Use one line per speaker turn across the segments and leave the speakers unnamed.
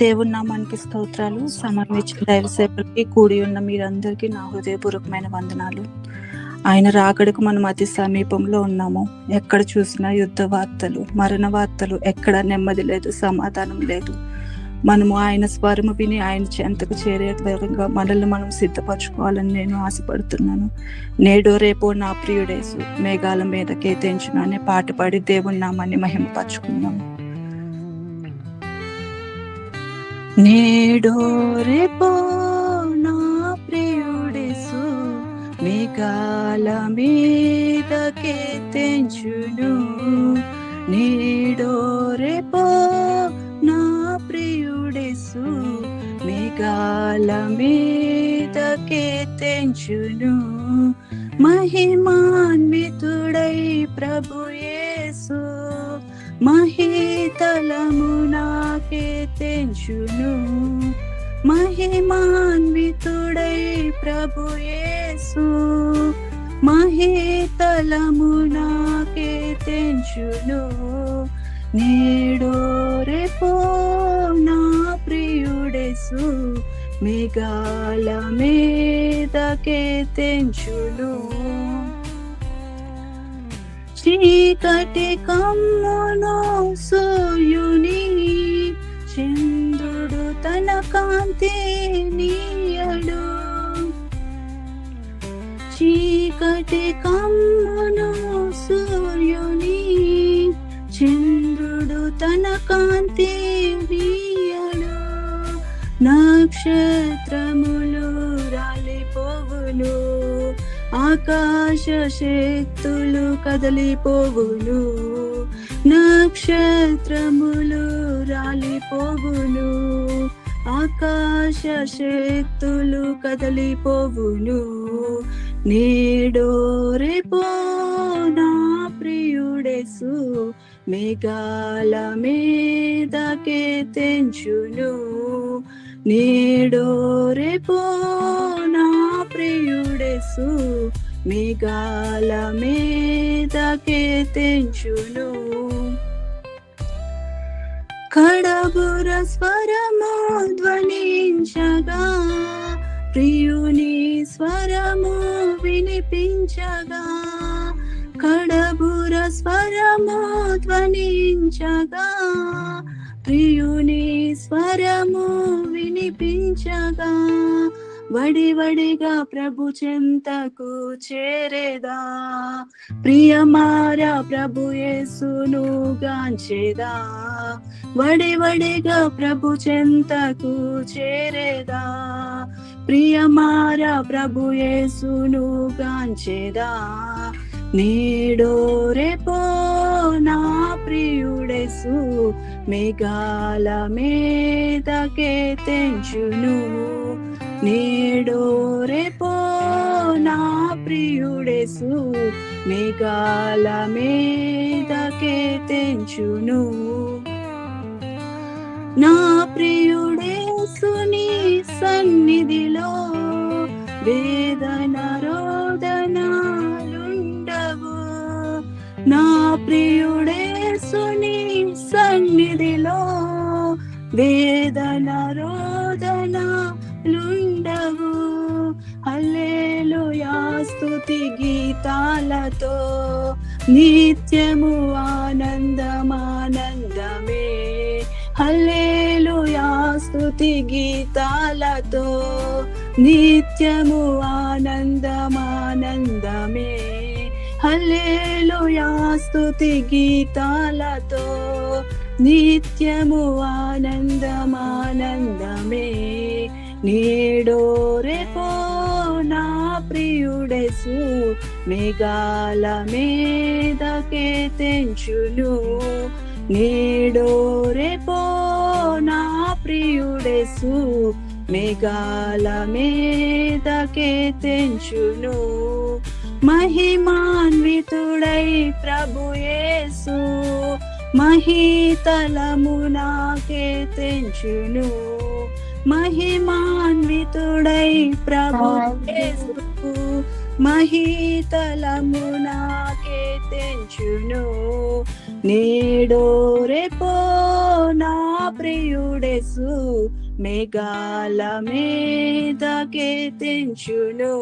దేవుని నామానికి స్తోత్రాలు. సమయం ఇచ్చిన దైవ సేవకులకి, కూడి ఉన్న మీరందరికీ నా హృదయపూర్వకమైన వందనాలు. ఆయన రాకడకు మనం అతి సమీపంలో ఉన్నాము. ఎక్కడ చూసినా యుద్ధ వార్తలు, మరణ వార్తలు, ఎక్కడ నెమ్మది లేదు, సమాధానం లేదు. మనము ఆయన స్వరము విని ఆయన చెంతకు చేరే విధంగా మనల్ని మనం సిద్ధపరచుకోవాలని నేను ఆశపడుతున్నాను. నేడో రేపో నా ప్రియుడేసు మేఘాల మీద కేతించును అనే పాట పాడి దేవుని నామాన్ని మహిమపరచుకుందాము. నేడో రేపో నా ప్రియుడేసు మేఘాల మీద కేతించును. నేడో రేపో నా ప్రియుడేసు మేఘాల మీద కేతించును. మహిమాన్వితుడై ప్రభు యేసు మహితలమునా కేతించును. మహిమాన్వితుడై ప్రభు యేసు మహితలమునా కేతించును. నేడో రేపో నా ప్రియుడేసు మేఘాల మీద కేతించును. చీకటి కమ్మును సూర్యుని చంద్రుడు తన కాంతి నీయడు. చీకటి కమ్మును సూర్యుని చంద్రుడు తన కాంతి నీయడు. నక్షత్రములు రాలిపోవును, ఆకాశ శక్తులు కదలిపోవును. నక్షత్రములు రాలిపోవును, ఆకాశ శక్తులు కదలిపోవును. నేడో రేపో నా ప్రియుడేసు మేఘాల మీద కేతించును. నేడో రేపో నా ప్రియుడేసు మేఘాల మీద కేతించును. కడబుర స్వరము ధ్వనించగా ప్రియుని స్వరము వినిపించగా. కడబుర స్వరము ధ్వనించగా ప్రియుని స్వరము వినిపించగా. వడివడిగా ప్రభు చెంతకు చేరేదా, ప్రియమారా ప్రభు యేసును గాంచేదా. వడివడిగా ప్రభు చెంతకు చేరేదా, ప్రియమారా ప్రభు యేసును గాంచేదా. నేడో రేపో నా ప్రియుడేసు మేఘాల మీద కేతించును. నేడో రేపో నా ప్రియుడేసు మేఘాల మీద కేతించును. నా ప్రియుడేసుని సన్నిధిలో వేదన రోదనాలుండవు. నా ప్రియుడేసుని సన్నిధిలో వేదన రోదనాలుండవు. హల్లెలూయా స్తుతి గీతాలతో నిత్యము ఆనందమానందమే. హల్లెలూయా స్తుతి గీతాలతో నిత్యము ఆనందమానందమే. హల్లెలూయా స్తుతి గీతాలతో నిత్యము ఆనందమానందమే. నేడో రేపో నా ప్రియుడేసు మేఘాల మీద కేతించును. నేడో రేపో నా ప్రియుడేసు మేఘాల మీద కేతించును. మహిమాన్వితుడై ప్రభు యేసు మహితలమునా కేతించును. మహిమాన్వితుడై ప్రభు యేసు మహితలమునా కేతించును. నేడో రేపో నా ప్రియుడేసు మేఘాల మీదకే తెంచును.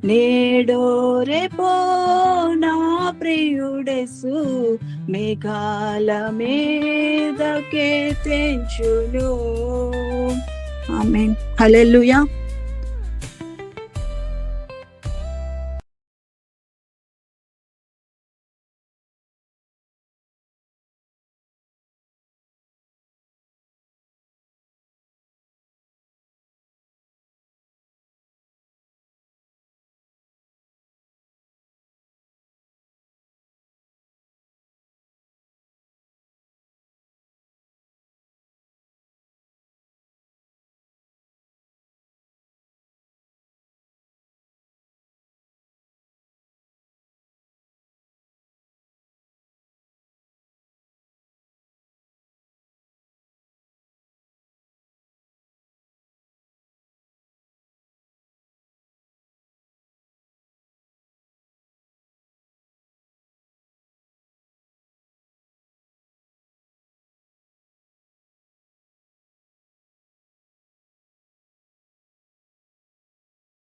నేడో రేపో నా ప్రియుడేసు మేఘాల మీదకే తెంచును. ఆమేన్. హల్లెలూయా.